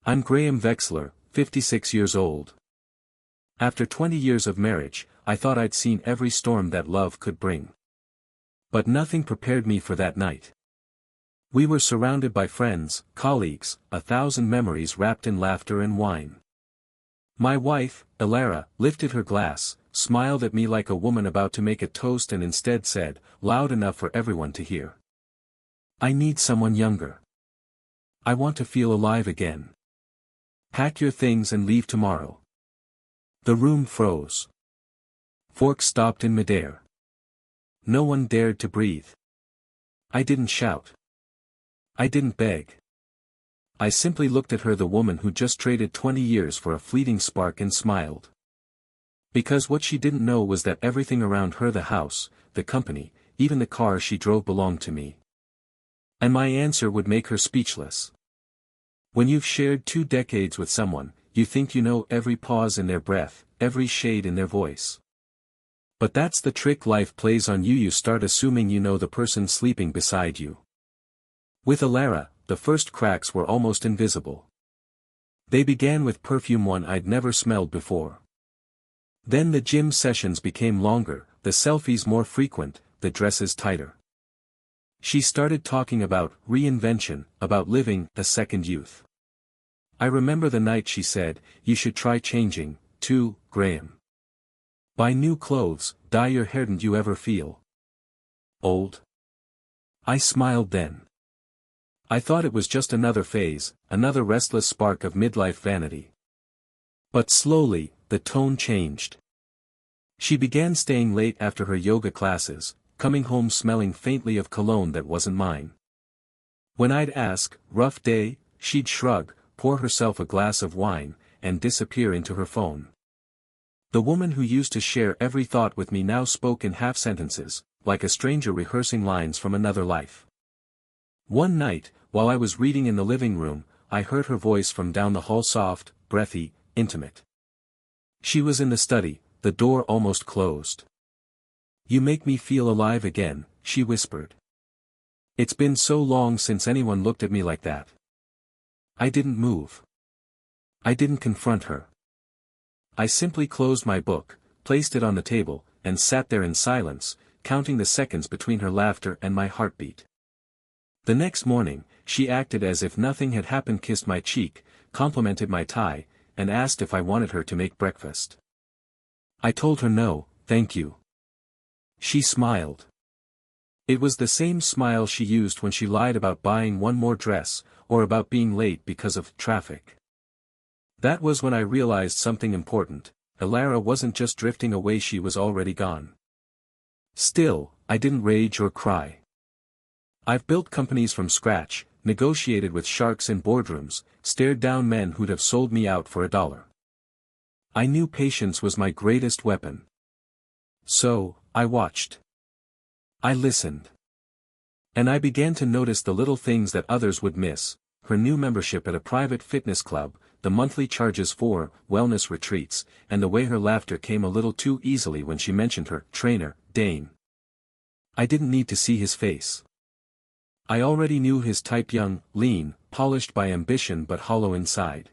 I'm Graham Vexler, 56 years old. After 20 years of marriage, I thought I'd seen every storm that love could bring. But nothing prepared me for that night. We were surrounded by friends, colleagues, 1,000 memories wrapped in laughter and wine. My wife, Elara, lifted her glass, smiled at me like a woman about to make a toast and instead said, loud enough for everyone to hear, "I need someone younger. I want to feel alive again. Pack your things and leave tomorrow." The room froze. Forks stopped in midair. No one dared to breathe. I didn't shout. I didn't beg. I simply looked at her, the woman who just traded 20 years for a fleeting spark, and smiled. Because what she didn't know was that everything around her, the house, the company, even the car she drove, belonged to me. And my answer would make her speechless. When you've shared 2 decades with someone, you think you know every pause in their breath, every shade in their voice. But that's the trick life plays on you. You start assuming you know the person sleeping beside you. With Elara, the first cracks were almost invisible. They began with perfume one I'd never smelled before. Then the gym sessions became longer, the selfies more frequent, the dresses tighter. She started talking about reinvention, about living a second youth. I remember the night she said, "You should try changing, too, Graham. Buy new clothes, dye your hair. Didn't you ever feel old?" I smiled then. I thought it was just another phase, another restless spark of midlife vanity. But slowly, the tone changed. She began staying late after her yoga classes, coming home smelling faintly of cologne that wasn't mine. When I'd ask, "Rough day?" she'd shrug, pour herself a glass of wine, and disappear into her phone. The woman who used to share every thought with me now spoke in half sentences, like a stranger rehearsing lines from another life. One night, while I was reading in the living room, I heard her voice from down the hall, soft, breathy, intimate. She was in the study, the door almost closed. "You make me feel alive again," she whispered. It's been so long since anyone looked at me like that. I didn't move. I didn't confront her. I simply closed my book, placed it on the table, and sat there in silence, counting the seconds between her laughter and my heartbeat. The next morning, she acted as if nothing had happened, kissed my cheek, complimented my tie, and asked if I wanted her to make breakfast. I told her no, thank you. She smiled. It was the same smile she used when she lied about buying one more dress, or about being late because of traffic. That was when I realized something important. Elara wasn't just drifting away, she was already gone. Still, I didn't rage or cry. I've built companies from scratch, negotiated with sharks in boardrooms, stared down men who'd have sold me out for $1. I knew patience was my greatest weapon. So, I watched. I listened. And I began to notice the little things that others would miss: her new membership at a private fitness club, the monthly charges for wellness retreats, and the way her laughter came a little too easily when she mentioned her trainer, Dane. I didn't need to see his face. I already knew his type: young, lean, polished by ambition but hollow inside.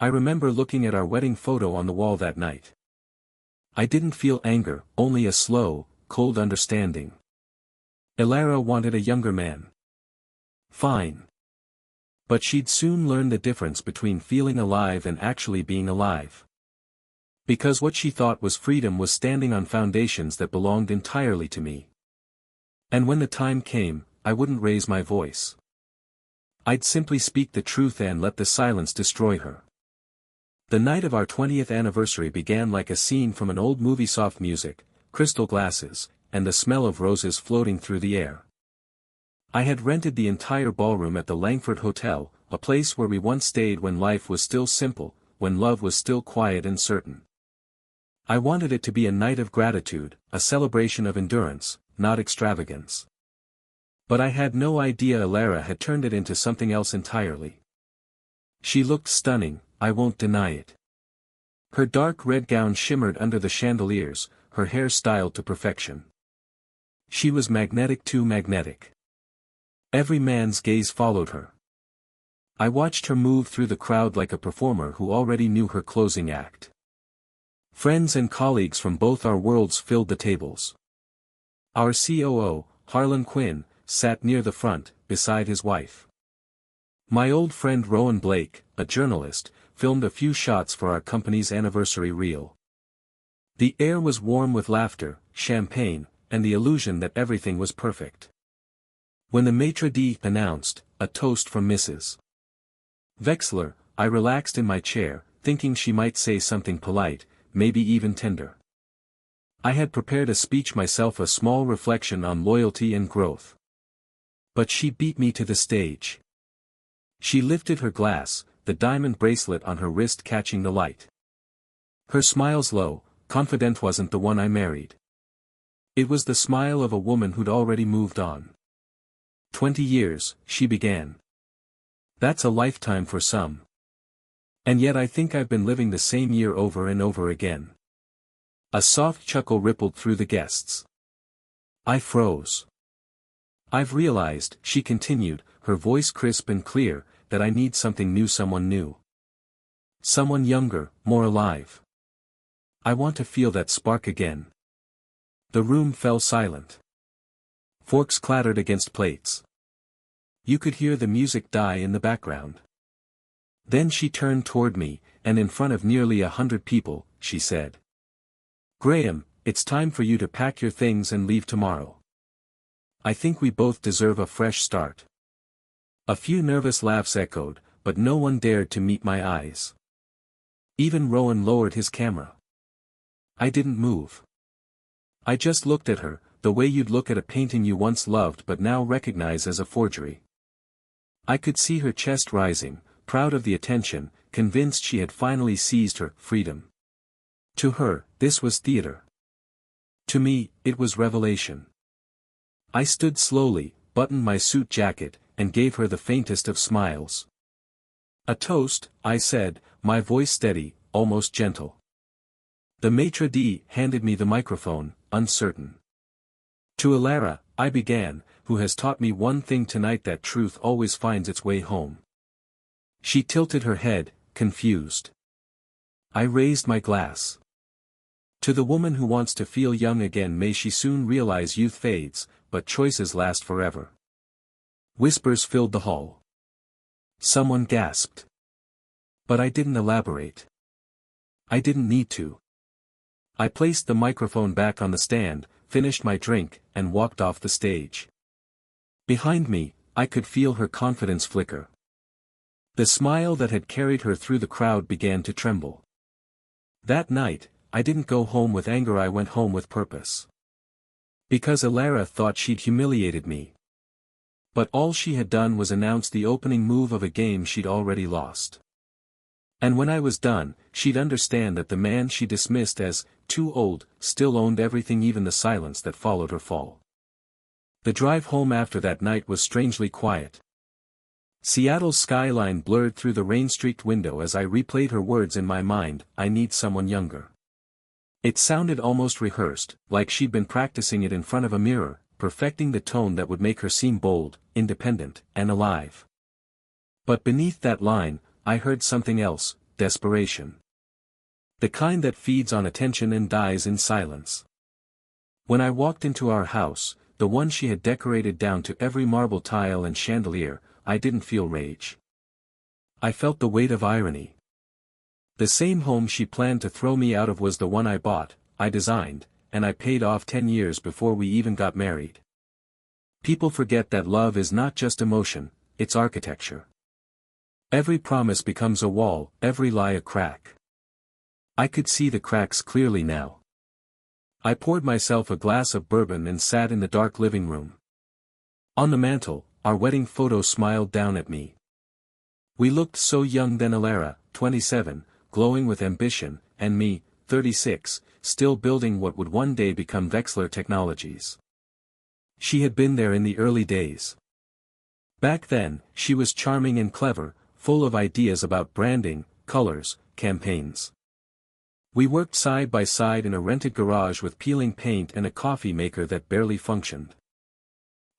I remember looking at our wedding photo on the wall that night. I didn't feel anger, only a slow, cold understanding. Elara wanted a younger man. Fine. But she'd soon learn the difference between feeling alive and actually being alive. Because what she thought was freedom was standing on foundations that belonged entirely to me. And when the time came, I wouldn't raise my voice. I'd simply speak the truth and let the silence destroy her. The night of our 20th anniversary began like a scene from an old movie: soft music, crystal glasses, and the smell of roses floating through the air. I had rented the entire ballroom at the Langford Hotel, a place where we once stayed when life was still simple, when love was still quiet and certain. I wanted it to be a night of gratitude, a celebration of endurance, not extravagance. But I had no idea Elara had turned it into something else entirely. She looked stunning, I won't deny it. Her dark red gown shimmered under the chandeliers, her hair styled to perfection. She was magnetic, too magnetic. Every man's gaze followed her. I watched her move through the crowd like a performer who already knew her closing act. Friends and colleagues from both our worlds filled the tables. Our COO, Harlan Quinn, sat near the front, beside his wife. My old friend Rowan Blake, a journalist, filmed a few shots for our company's anniversary reel. The air was warm with laughter, champagne, and the illusion that everything was perfect. When the maitre d' announced, a toast from Mrs. Vexler, I relaxed in my chair, thinking she might say something polite, maybe even tender. I had prepared a speech myself, a small reflection on loyalty and growth. But she beat me to the stage. She lifted her glass, the diamond bracelet on her wrist catching the light. Her smile's low, confident wasn't the one I married. It was the smile of a woman who'd already moved on. 20 years, she began. That's a lifetime for some. And yet I think I've been living the same year over and over again. A soft chuckle rippled through the guests. I froze. I've realized, she continued, her voice crisp and clear, that I need something new, someone new. Someone younger, more alive. I want to feel that spark again. The room fell silent. Forks clattered against plates. You could hear the music die in the background. Then she turned toward me, and in front of nearly 100 people, she said, "Graham, it's time for you to pack your things and leave tomorrow. I think we both deserve a fresh start." A few nervous laughs echoed, but no one dared to meet my eyes. Even Rowan lowered his camera. I didn't move. I just looked at her, the way you'd look at a painting you once loved but now recognize as a forgery. I could see her chest rising, proud of the attention, convinced she had finally seized her freedom. To her, this was theater. To me, it was revelation. I stood slowly, buttoned my suit jacket, and gave her the faintest of smiles. "A toast," I said, my voice steady, almost gentle. The maitre d' handed me the microphone, uncertain. "To Alara," I began, "who has taught me one thing tonight, that truth always finds its way home." She tilted her head, confused. I raised my glass. "To the woman who wants to feel young again, may she soon realize youth fades, but choices last forever." Whispers filled the hall. Someone gasped. But I didn't elaborate. I didn't need to. I placed the microphone back on the stand, finished my drink, and walked off the stage. Behind me, I could feel her confidence flicker. The smile that had carried her through the crowd began to tremble. That night, I didn't go home with anger, I went home with purpose. Because Alara thought she'd humiliated me. But all she had done was announce the opening move of a game she'd already lost. And when I was done, she'd understand that the man she dismissed as too old still owned everything, even the silence that followed her fall. The drive home after that night was strangely quiet. Seattle's skyline blurred through the rain-streaked window as I replayed her words in my mind, "I need someone younger." It sounded almost rehearsed, like she'd been practicing it in front of a mirror, perfecting the tone that would make her seem bold, independent, and alive. But beneath that line, I heard something else, desperation. The kind that feeds on attention and dies in silence. When I walked into our house, the one she had decorated down to every marble tile and chandelier, I didn't feel rage. I felt the weight of irony. The same home she planned to throw me out of was the one I bought, I designed, and I paid off 10 years before we even got married. People forget that love is not just emotion, it's architecture. Every promise becomes a wall, every lie a crack. I could see the cracks clearly now. I poured myself a glass of bourbon and sat in the dark living room. On the mantel, our wedding photo smiled down at me. We looked so young then, Alara, 27, glowing with ambition, and me, 36, still building what would one day become Vexler Technologies. She had been there in the early days. Back then, she was charming and clever, full of ideas about branding, colors, campaigns. We worked side by side in a rented garage with peeling paint and a coffee maker that barely functioned.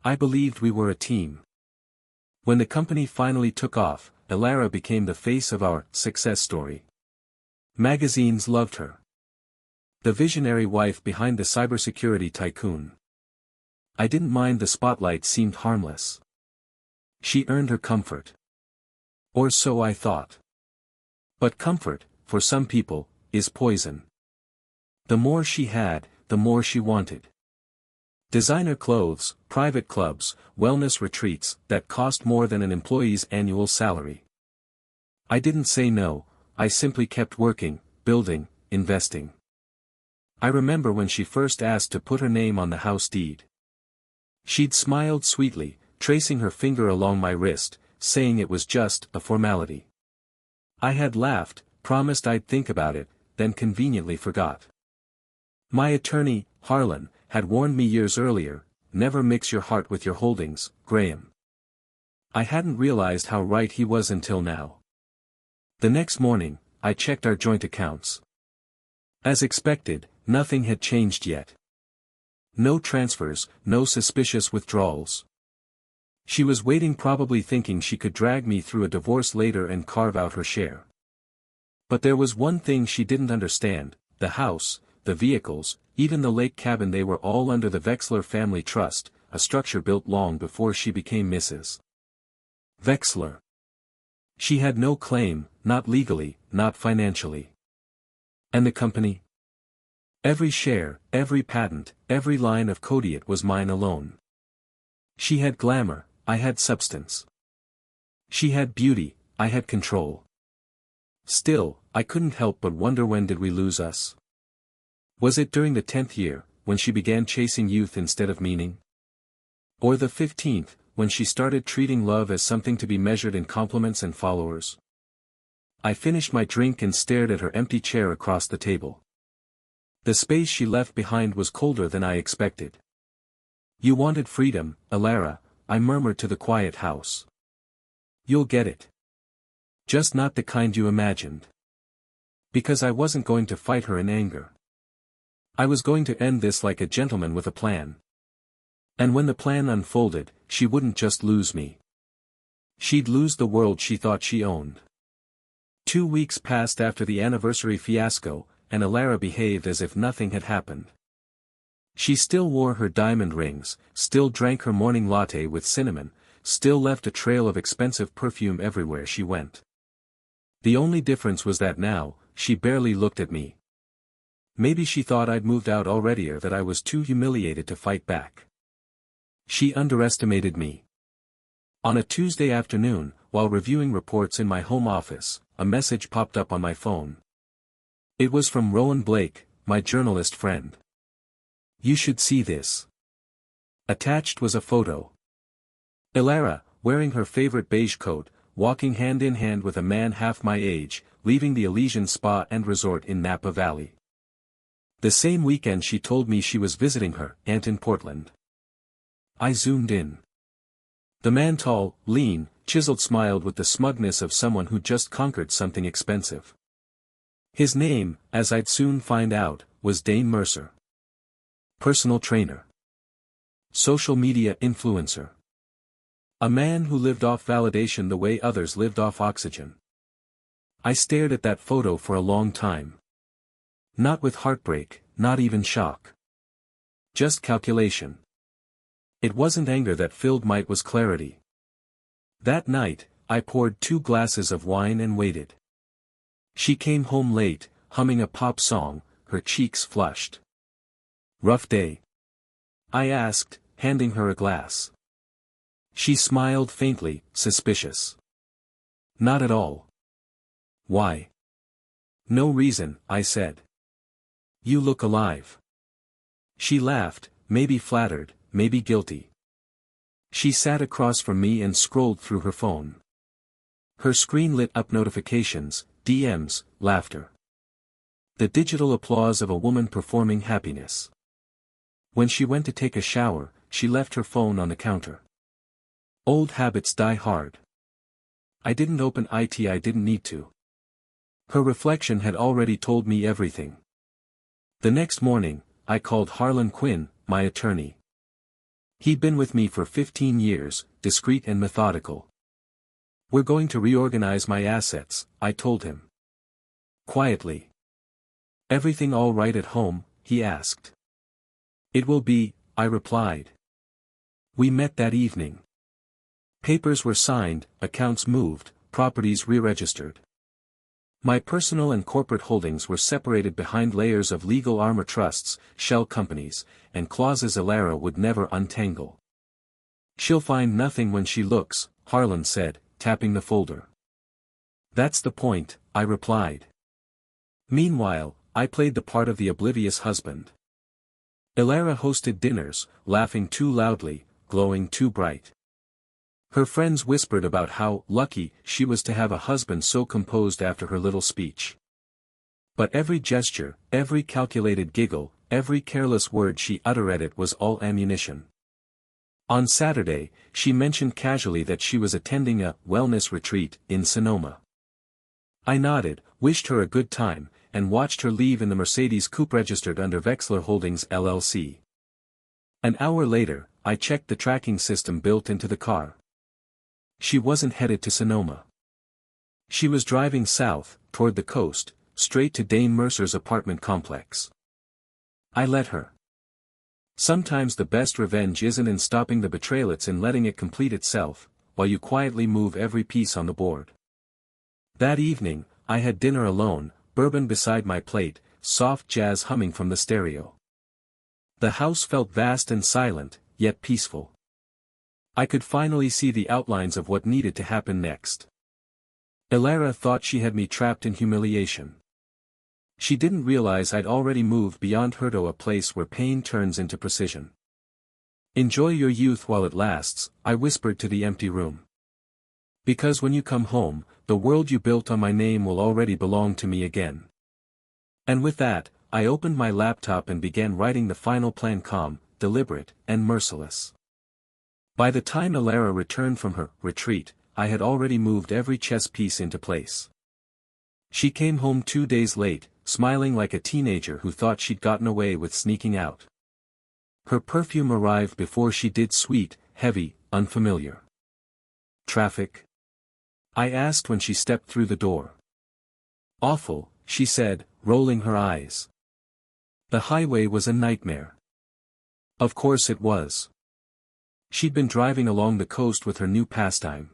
I believed we were a team. When the company finally took off, Elara became the face of our success story. Magazines loved her. The visionary wife behind the cybersecurity tycoon. I didn't mind, the spotlight seemed harmless. She earned her comfort. Or so I thought. But comfort, for some people, is poison. The more she had, the more she wanted. Designer clothes, private clubs, wellness retreats that cost more than an employee's annual salary. I didn't say no, I simply kept working, building, investing. I remember when she first asked to put her name on the house deed. She'd smiled sweetly, tracing her finger along my wrist, saying it was just a formality. I had laughed, promised I'd think about it, then conveniently forgot. My attorney, Harlan, had warned me years earlier, never mix your heart with your holdings, Graham. I hadn't realized how right he was until now. The next morning, I checked our joint accounts. As expected, nothing had changed yet. No transfers, no suspicious withdrawals. She was waiting, probably thinking she could drag me through a divorce later and carve out her share. But there was one thing she didn't understand: the house, the vehicles, even the lake cabin, they were all under the Wexler family trust, a structure built long before she became Mrs. Wexler. She had no claim, not legally, not financially. And the company? Every share, every patent, every line of code was mine alone. She had glamour, I had substance. She had beauty, I had control. Still, I couldn't help but wonder, when did we lose us? Was it during the 10th year, when she began chasing youth instead of meaning? Or the 15th, when she started treating love as something to be measured in compliments and followers? I finished my drink and stared at her empty chair across the table. The space she left behind was colder than I expected. You wanted freedom, Elara, I murmured to the quiet house. You'll get it. Just not the kind you imagined. Because I wasn't going to fight her in anger. I was going to end this like a gentleman with a plan. And when the plan unfolded, she wouldn't just lose me. She'd lose the world she thought she owned. 2 weeks passed after the anniversary fiasco, and Elara behaved as if nothing had happened. She still wore her diamond rings, still drank her morning latte with cinnamon, still left a trail of expensive perfume everywhere she went. The only difference was that now, she barely looked at me. Maybe she thought I'd moved out already, or that I was too humiliated to fight back. She underestimated me. On a Tuesday afternoon, while reviewing reports in my home office, a message popped up on my phone. It was from Rowan Blake, my journalist friend. You should see this. Attached was a photo. Elara, wearing her favorite beige coat, walking hand in hand with a man half my age, leaving the Elysian Spa and Resort in Napa Valley. The same weekend she told me she was visiting her aunt in Portland. I zoomed in. The man, tall, lean, chiseled, smiled with the smugness of someone who just conquered something expensive. His name, as I'd soon find out, was Dane Mercer. Personal trainer. Social media influencer. A man who lived off validation the way others lived off oxygen. I stared at that photo for a long time. Not with heartbreak, not even shock. Just calculation. It wasn't anger that filled me, it was clarity. That night, I poured 2 glasses of wine and waited. She came home late, humming a pop song, her cheeks flushed. Rough day? I asked, handing her a glass. She smiled faintly, suspicious. Not at all. Why? No reason, I said. You look alive. She laughed, maybe flattered, maybe guilty. She sat across from me and scrolled through her phone. Her screen lit up notifications, DMs, laughter. The digital applause of a woman performing happiness. When she went to take a shower, she left her phone on the counter. Old habits die hard. I didn't open it, I didn't need to. Her reflection had already told me everything. The next morning, I called Harlan Quinn, my attorney. He'd been with me for 15 years, discreet and methodical. We're going to reorganize my assets, I told him. Quietly. Everything all right at home, he asked. It will be, I replied. We met that evening. Papers were signed, accounts moved, properties re-registered. My personal and corporate holdings were separated behind layers of legal armor trusts, shell companies, and clauses Elara would never untangle. She'll find nothing when she looks, Harlan said, tapping the folder. That's the point, I replied. Meanwhile, I played the part of the oblivious husband. Elara hosted dinners, laughing too loudly, glowing too bright. Her friends whispered about how lucky she was to have a husband so composed after her little speech. But every gesture, every calculated giggle, every careless word she uttered at it was all ammunition. On Saturday, she mentioned casually that she was attending a wellness retreat in Sonoma. I nodded, wished her a good time, and watched her leave in the Mercedes coupe registered under Vexler Holdings LLC. An hour later, I checked the tracking system built into the car. She wasn't headed to Sonoma. She was driving south, toward the coast, straight to Dame Mercer's apartment complex. I let her. Sometimes the best revenge isn't in stopping the betrayal, it's in letting it complete itself, while you quietly move every piece on the board. That evening, I had dinner alone, bourbon beside my plate, soft jazz humming from the stereo. The house felt vast and silent, yet peaceful. I could finally see the outlines of what needed to happen next. Elara thought she had me trapped in humiliation. She didn't realize I'd already moved beyond her to a place where pain turns into precision. Enjoy your youth while it lasts, I whispered to the empty room. Because when you come home, the world you built on my name will already belong to me again. And with that, I opened my laptop and began writing the final plan, calm, deliberate, and merciless. By the time Elara returned from her retreat, I had already moved every chess piece into place. She came home 2 days late, smiling like a teenager who thought she'd gotten away with sneaking out. Her perfume arrived before she did, sweet, heavy, unfamiliar. Traffic? I asked when she stepped through the door. Awful, she said, rolling her eyes. The highway was a nightmare. Of course it was. She'd been driving along the coast with her new pastime.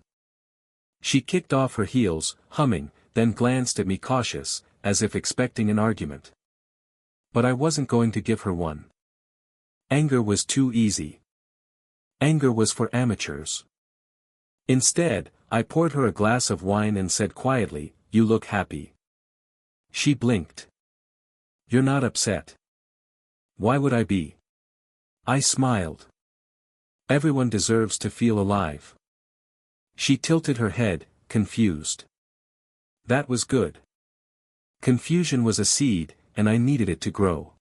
She kicked off her heels, humming, then glanced at me cautious, as if expecting an argument. But I wasn't going to give her one. Anger was too easy. Anger was for amateurs. Instead, I poured her a glass of wine and said quietly, "You look happy." She blinked. "You're not upset." "Why would I be?" I smiled. "Everyone deserves to feel alive." She tilted her head, confused. That was good. Confusion was a seed, and I needed it to grow.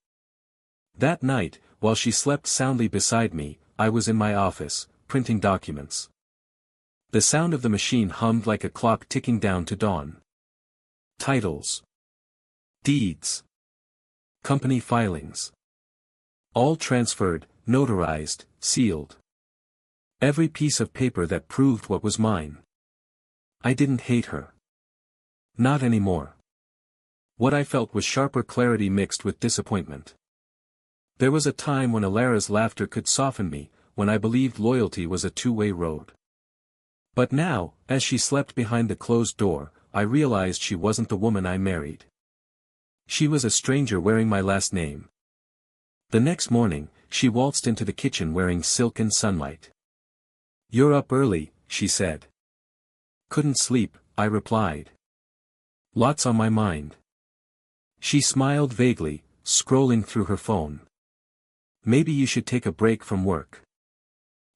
That night, while she slept soundly beside me, I was in my office, printing documents. The sound of the machine hummed like a clock ticking down to dawn. Titles. Deeds. Company filings. All transferred, notarized, sealed. Every piece of paper that proved what was mine. I didn't hate her. Not anymore. What I felt was sharper clarity mixed with disappointment. There was a time when Elara's laughter could soften me, when I believed loyalty was a two-way road. But now, as she slept behind the closed door, I realized she wasn't the woman I married. She was a stranger wearing my last name. The next morning, she waltzed into the kitchen wearing silk and sunlight. "You're up early," she said. "Couldn't sleep," I replied. "Lots on my mind." She smiled vaguely, scrolling through her phone. "Maybe you should take a break from work.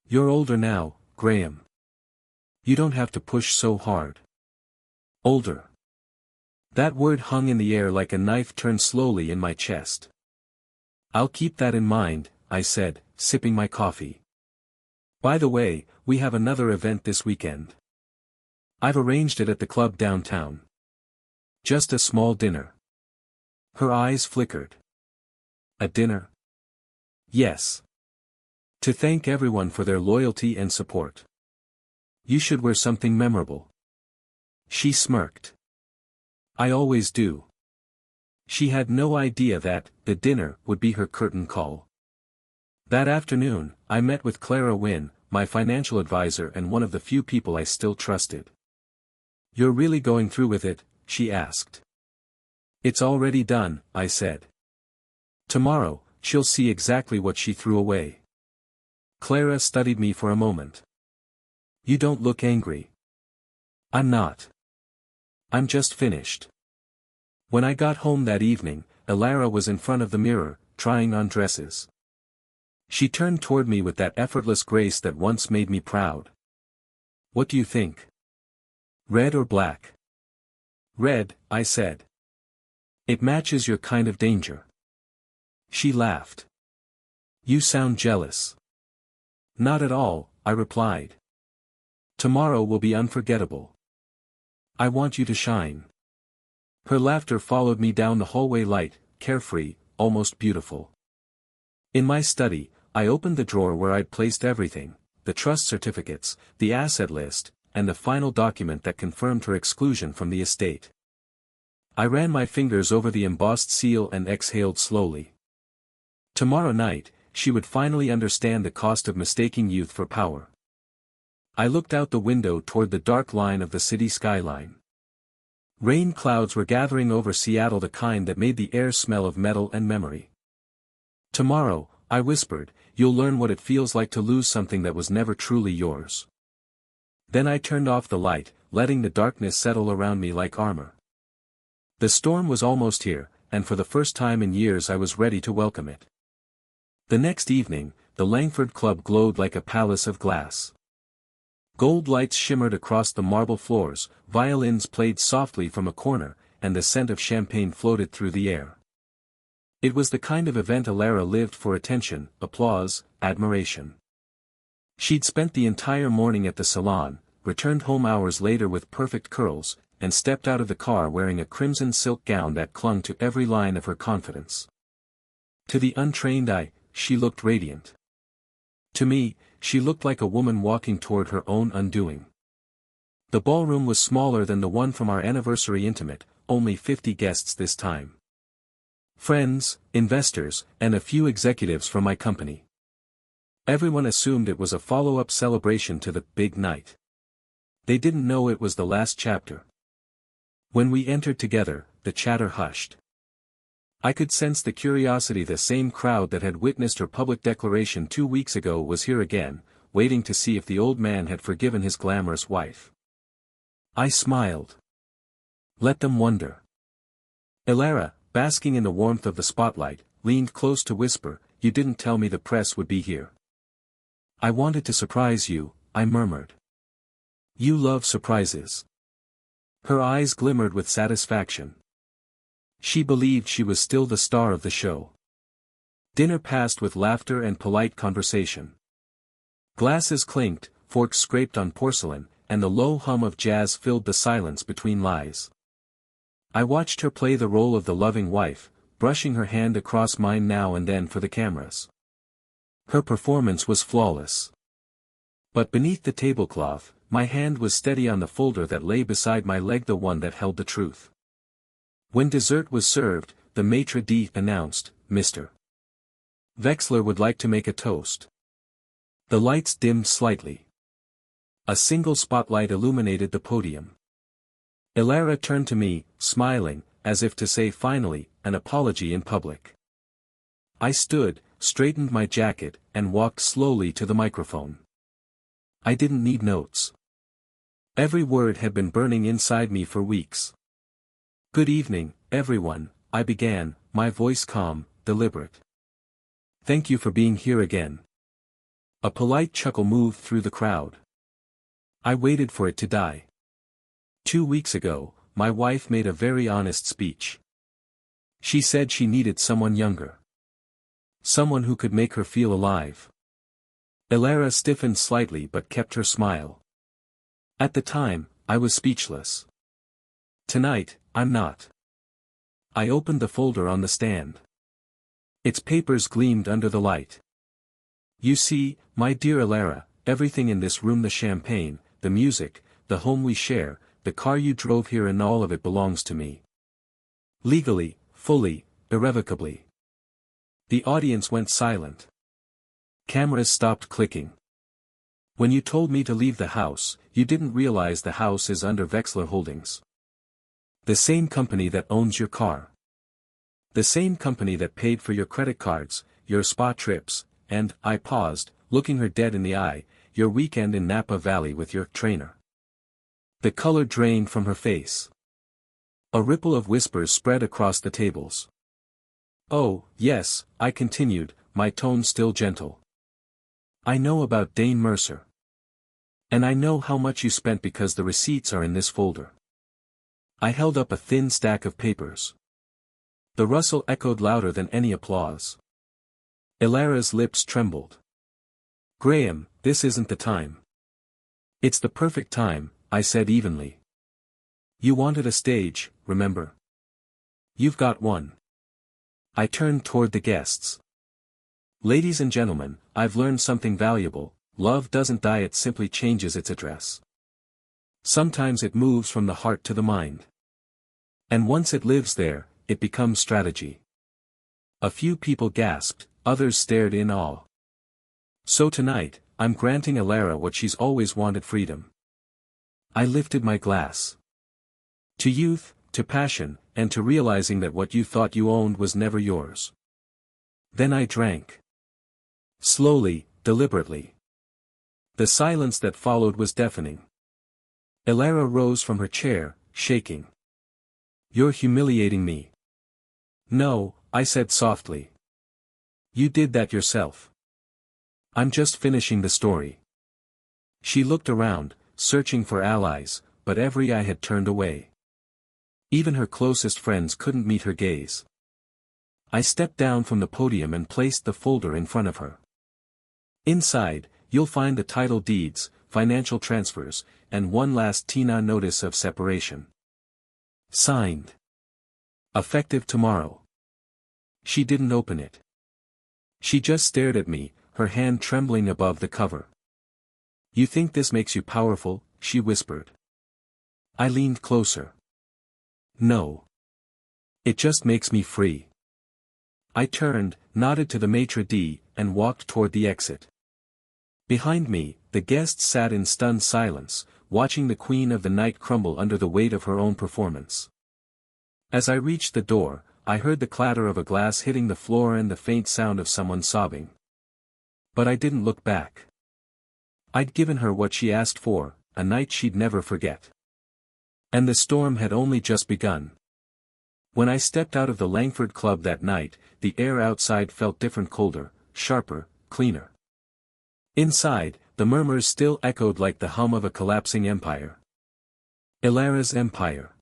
You're older now, Graham. You don't have to push so hard." Older. That word hung in the air like a knife turned slowly in my chest. "I'll keep that in mind," I said, sipping my coffee. "By the way, we have another event this weekend. I've arranged it at the club downtown. Just a small dinner." Her eyes flickered. "A dinner?" "Yes. To thank everyone for their loyalty and support. You should wear something memorable." She smirked. I always do. She had no idea that the dinner would be her curtain call. That afternoon, I met with Clara Wynne, my financial advisor and one of the few people I still trusted. You're really going through with it? She asked. It's already done, I said. Tomorrow, she'll see exactly what she threw away. Clara studied me for a moment. You don't look angry. I'm not. I'm just finished. When I got home that evening, Elara was in front of the mirror, trying on dresses. She turned toward me with that effortless grace that once made me proud. What do you think? Red or black? Red, I said. It matches your kind of danger. She laughed. You sound jealous. Not at all, I replied. Tomorrow will be unforgettable. I want you to shine. Her laughter followed me down the hallway, light, carefree, almost beautiful. In my study, I opened the drawer where I'd placed everything, the trust certificates, the asset list, and the final document that confirmed her exclusion from the estate. I ran my fingers over the embossed seal and exhaled slowly. Tomorrow night, she would finally understand the cost of mistaking youth for power. I looked out the window toward the dark line of the city skyline. Rain clouds were gathering over Seattle, the kind that made the air smell of metal and memory. Tomorrow, I whispered, you'll learn what it feels like to lose something that was never truly yours. Then I turned off the light, letting the darkness settle around me like armor. The storm was almost here, and for the first time in years I was ready to welcome it. The next evening, the Langford Club glowed like a palace of glass. Gold lights shimmered across the marble floors, violins played softly from a corner, and the scent of champagne floated through the air. It was the kind of event Elara lived for: attention, applause, admiration. She'd spent the entire morning at the salon, returned home hours later with perfect curls, and stepped out of the car wearing a crimson silk gown that clung to every line of her confidence. To the untrained eye, she looked radiant. To me, she looked like a woman walking toward her own undoing. The ballroom was smaller than the one from our anniversary intimate, only 50 guests this time. Friends, investors, and a few executives from my company. Everyone assumed it was a follow-up celebration to the big night. They didn't know it was the last chapter. When we entered together, the chatter hushed. I could sense the curiosity. The same crowd that had witnessed her public declaration 2 weeks ago was here again, waiting to see if the old man had forgiven his glamorous wife. I smiled. Let them wonder. Elara, basking in the warmth of the spotlight, leaned close to whisper, "You didn't tell me the press would be here." "I wanted to surprise you," I murmured. "You love surprises." Her eyes glimmered with satisfaction. She believed she was still the star of the show. Dinner passed with laughter and polite conversation. Glasses clinked, forks scraped on porcelain, and the low hum of jazz filled the silence between lies. I watched her play the role of the loving wife, brushing her hand across mine now and then for the cameras. Her performance was flawless. But beneath the tablecloth, my hand was steady on the folder that lay beside my leg, the one that held the truth. When dessert was served, the maitre d' announced, "Mr. Wexler would like to make a toast." The lights dimmed slightly. A single spotlight illuminated the podium. Elara turned to me, smiling, as if to say finally, an apology in public. I stood, straightened my jacket, and walked slowly to the microphone. I didn't need notes. Every word had been burning inside me for weeks. "Good evening, everyone," I began, my voice calm, deliberate. "Thank you for being here again." A polite chuckle moved through the crowd. I waited for it to die. 2 weeks ago, my wife made a very honest speech. She said she needed someone younger. Someone who could make her feel alive. Elara stiffened slightly but kept her smile. At the time, I was speechless. Tonight, I'm not. I opened the folder on the stand. Its papers gleamed under the light. "You see, my dear Elara, everything in this room, the champagne, the music, the home we share, the car you drove here and all of it belongs to me. Legally, fully, irrevocably. The audience went silent. Cameras stopped clicking. When you told me to leave the house, you didn't realize the house is under Wexler Holdings. The same company that owns your car. The same company that paid for your credit cards, your spa trips, and, I paused, looking her dead in the eye, your weekend in Napa Valley with your trainer. The color drained from her face. A ripple of whispers spread across the tables. Oh, yes, I continued, my tone still gentle. I know about Dane Mercer. And I know how much you spent because the receipts are in this folder. I held up a thin stack of papers. The rustle echoed louder than any applause. Ilara's lips trembled. Graham, this isn't the time. It's the perfect time, I said evenly. You wanted a stage, remember? You've got one. I turned toward the guests. Ladies and gentlemen, I've learned something valuable. Love doesn't die, it simply changes its address. Sometimes it moves from the heart to the mind. And once it lives there, it becomes strategy. A few people gasped, others stared in awe. So tonight, I'm granting Ilara what she's always wanted: freedom. I lifted my glass. To youth, to passion, and to realizing that what you thought you owned was never yours. Then I drank. Slowly, deliberately. The silence that followed was deafening. Ilara rose from her chair, shaking. You're humiliating me. No, I said softly. You did that yourself. I'm just finishing the story. She looked around, searching for allies, but every eye had turned away. Even her closest friends couldn't meet her gaze. I stepped down from the podium and placed the folder in front of her. Inside, you'll find the title deeds, financial transfers, and one last Tina notice of separation. Signed. Effective tomorrow. She didn't open it. She just stared at me, her hand trembling above the cover. You think this makes you powerful? She whispered. I leaned closer. No. It just makes me free. I turned, nodded to the maitre d', and walked toward the exit. Behind me, the guests sat in stunned silence, watching the queen of the night crumble under the weight of her own performance. As I reached the door, I heard the clatter of a glass hitting the floor and the faint sound of someone sobbing. But I didn't look back. I'd given her what she asked for, a night she'd never forget. And the storm had only just begun. When I stepped out of the Langford Club that night, the air outside felt different, colder, sharper, cleaner. Inside, the murmurs still echoed like the hum of a collapsing empire. Ilara's empire.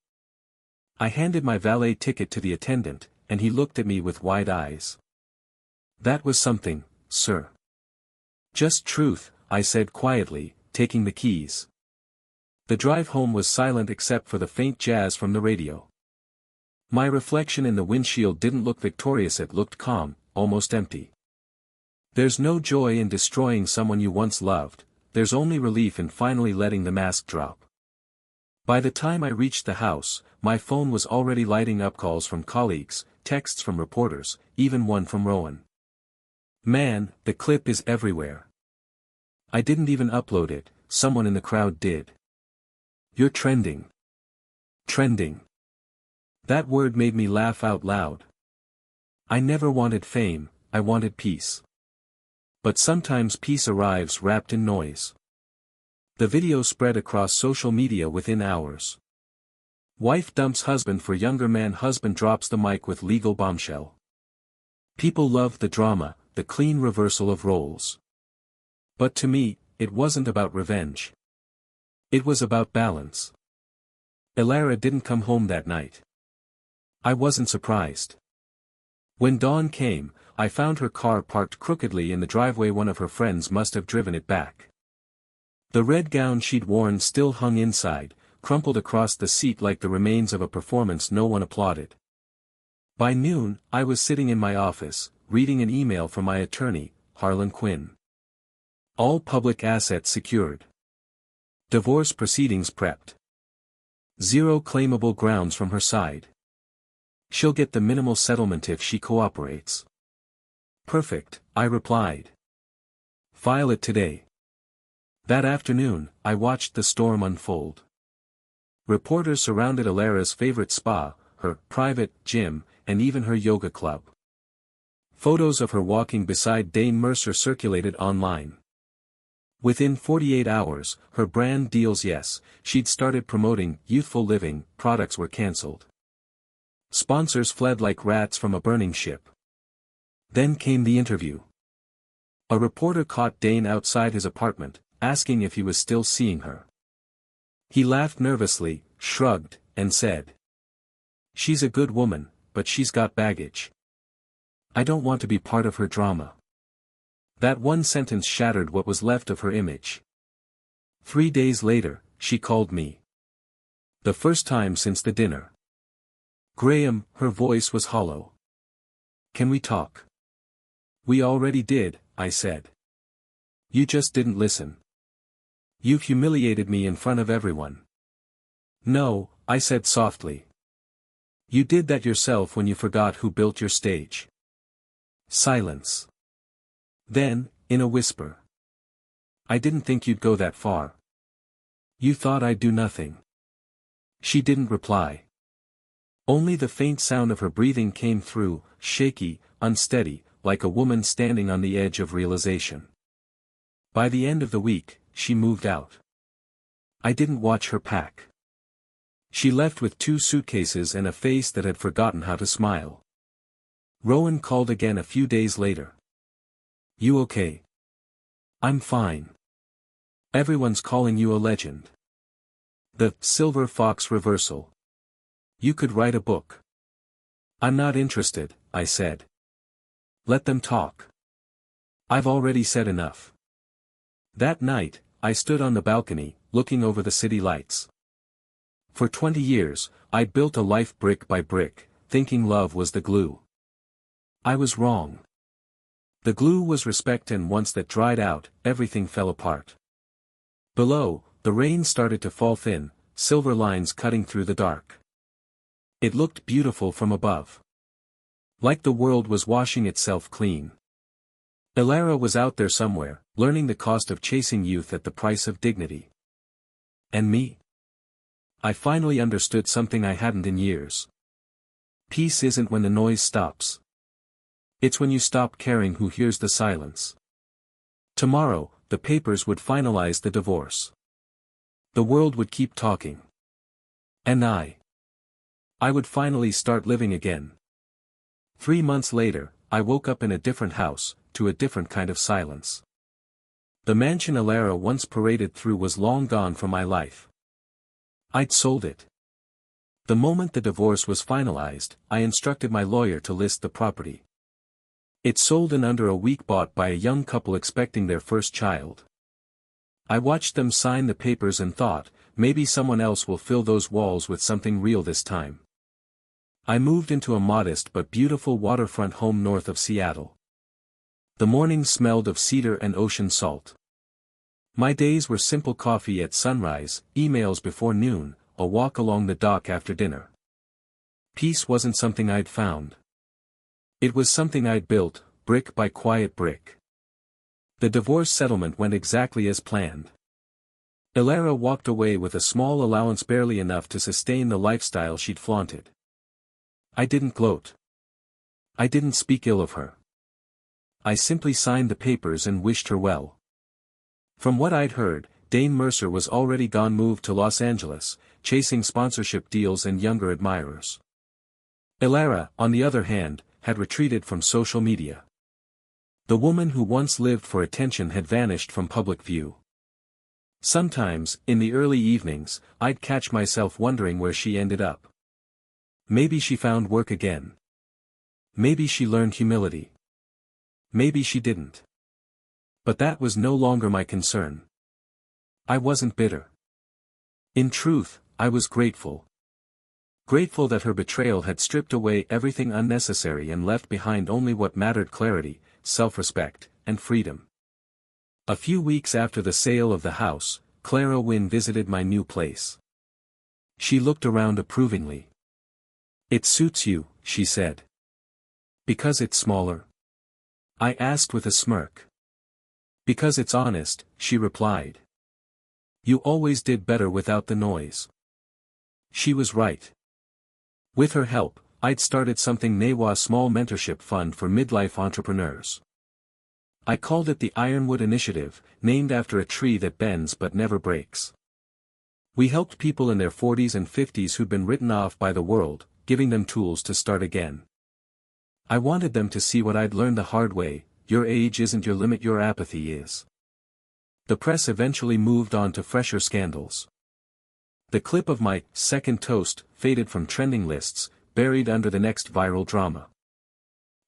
I handed my valet ticket to the attendant, and he looked at me with wide eyes. That was something, sir. Just truth, I said quietly, taking the keys. The drive home was silent except for the faint jazz from the radio. My reflection in the windshield didn't look victorious, it looked calm, almost empty. There's no joy in destroying someone you once loved, there's only relief in finally letting the mask drop. By the time I reached the house, my phone was already lighting up, calls from colleagues, texts from reporters, even one from Rowan. Man, the clip is everywhere. I didn't even upload it, someone in the crowd did. You're trending. Trending. That word made me laugh out loud. I never wanted fame, I wanted peace. But sometimes peace arrives wrapped in noise. The video spread across social media within hours. Wife dumps husband for younger man, husband drops the mic with legal bombshell. People loved the drama, the clean reversal of roles. But to me, it wasn't about revenge. It was about balance. Ilara didn't come home that night. I wasn't surprised. When dawn came, I found her car parked crookedly in the driveway. One of her friends must have driven it back. The red gown she'd worn still hung inside, crumpled across the seat like the remains of a performance no one applauded. By noon, I was sitting in my office, reading an email from my attorney, Harlan Quinn. All public assets secured. Divorce proceedings prepped. Zero claimable grounds from her side. She'll get the minimal settlement if she cooperates. Perfect, I replied. File it today. That afternoon, I watched the storm unfold. Reporters surrounded Alara's favorite spa, her private gym, and even her yoga club. Photos of her walking beside Dame Mercer circulated online. Within 48 hours, her brand deals, yes, she'd started promoting youthful living, products were cancelled. Sponsors fled like rats from a burning ship. Then came the interview. A reporter caught Dane outside his apartment, asking if he was still seeing her. He laughed nervously, shrugged, and said, "She's a good woman, but she's got baggage. I don't want to be part of her drama." That one sentence shattered what was left of her image. 3 days later, she called me. The first time since the dinner. "Graham," her voice was hollow. "Can we talk?" "We already did," I said. "You just didn't listen. You've humiliated me in front of everyone." "No," I said softly. "You did that yourself when you forgot who built your stage." Silence. Then, in a whisper. "I didn't think you'd go that far. You thought I'd do nothing." She didn't reply. Only the faint sound of her breathing came through, shaky, unsteady, like a woman standing on the edge of realization. By the end of the week, she moved out. I didn't watch her pack. She left with 2 suitcases and a face that had forgotten how to smile. Rowan called again a few days later. "You okay?" "I'm fine. Everyone's calling you a legend. The Silver Fox reversal. You could write a book." "I'm not interested," I said. "Let them talk. I've already said enough." That night, I stood on the balcony, looking over the city lights. For 20 years, I'd built a life brick by brick, thinking love was the glue. I was wrong. The glue was respect, and once that dried out, everything fell apart. Below, the rain started to fall thin, silver lines cutting through the dark. It looked beautiful from above. Like the world was washing itself clean. Alara was out there somewhere, learning the cost of chasing youth at the price of dignity. And me? I finally understood something I hadn't in years. Peace isn't when the noise stops. It's when you stop caring who hears the silence. Tomorrow, the papers would finalize the divorce. The world would keep talking. And I would finally start living again. 3 months later, I woke up in a different house, to a different kind of silence. The mansion Alara once paraded through was long gone from my life. I'd sold it. The moment the divorce was finalized, I instructed my lawyer to list the property. It sold in under a week, bought by a young couple expecting their first child. I watched them sign the papers and thought, maybe someone else will fill those walls with something real this time. I moved into a modest but beautiful waterfront home north of Seattle. The mornings smelled of cedar and ocean salt. My days were simple: coffee at sunrise, emails before noon, a walk along the dock after dinner. Peace wasn't something I'd found. It was something I'd built, brick by quiet brick. The divorce settlement went exactly as planned. Alara walked away with a small allowance, barely enough to sustain the lifestyle she'd flaunted. I didn't gloat. I didn't speak ill of her. I simply signed the papers and wished her well. From what I'd heard, Dane Mercer was already gone, moved to Los Angeles, chasing sponsorship deals and younger admirers. Alara, on the other hand, had retreated from social media. The woman who once lived for attention had vanished from public view. Sometimes, in the early evenings, I'd catch myself wondering where she ended up. Maybe she found work again. Maybe she learned humility. Maybe she didn't. But that was no longer my concern. I wasn't bitter. In truth, I was grateful. Grateful that her betrayal had stripped away everything unnecessary and left behind only what mattered: clarity, self-respect, and freedom. A few weeks after the sale of the house, Clara Wynne visited my new place. She looked around approvingly. It suits you, she said. Because it's smaller? I asked with a smirk. Because it's honest, she replied. You always did better without the noise. She was right. With her help, I'd started something a small mentorship fund for midlife entrepreneurs. I called it the Ironwood Initiative, named after a tree that bends but never breaks. We helped people in their 40s and 50s who'd been written off by the world, giving them tools to start again. I wanted them to see what I'd learned the hard way: your age isn't your limit, your apathy is. The press eventually moved on to fresher scandals. The clip of my second toast faded from trending lists, buried under the next viral drama.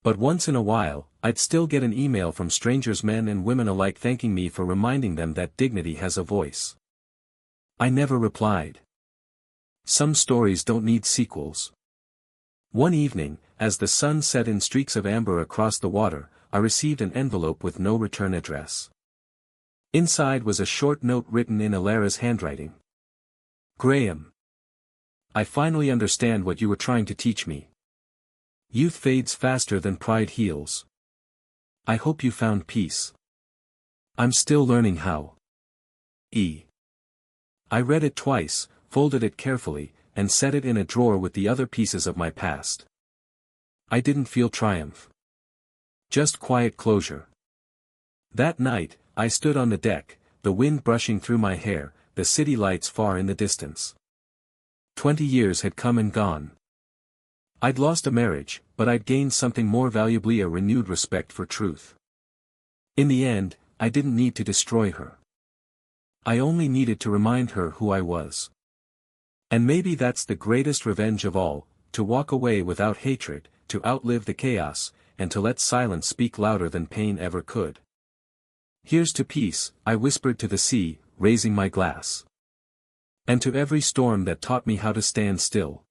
But once in a while, I'd still get an email from strangers, men and women alike, thanking me for reminding them that dignity has a voice. I never replied. Some stories don't need sequels. One evening, as the sun set in streaks of amber across the water, I received an envelope with no return address. Inside was a short note written in Alara's handwriting. Graham. I finally understand what you were trying to teach me. Youth fades faster than pride heals. I hope you found peace. I'm still learning how. E. I read it twice, folded it carefully, and set it in a drawer with the other pieces of my past. I didn't feel triumph. Just quiet closure. That night, I stood on the deck, the wind brushing through my hair, the city lights far in the distance. 20 years had come and gone. I'd lost a marriage, but I'd gained something more valuably: a renewed respect for truth. In the end, I didn't need to destroy her. I only needed to remind her who I was. And maybe that's the greatest revenge of all: to walk away without hatred, to outlive the chaos, and to let silence speak louder than pain ever could. Here's to peace, I whispered to the sea, raising my glass. And to every storm that taught me how to stand still.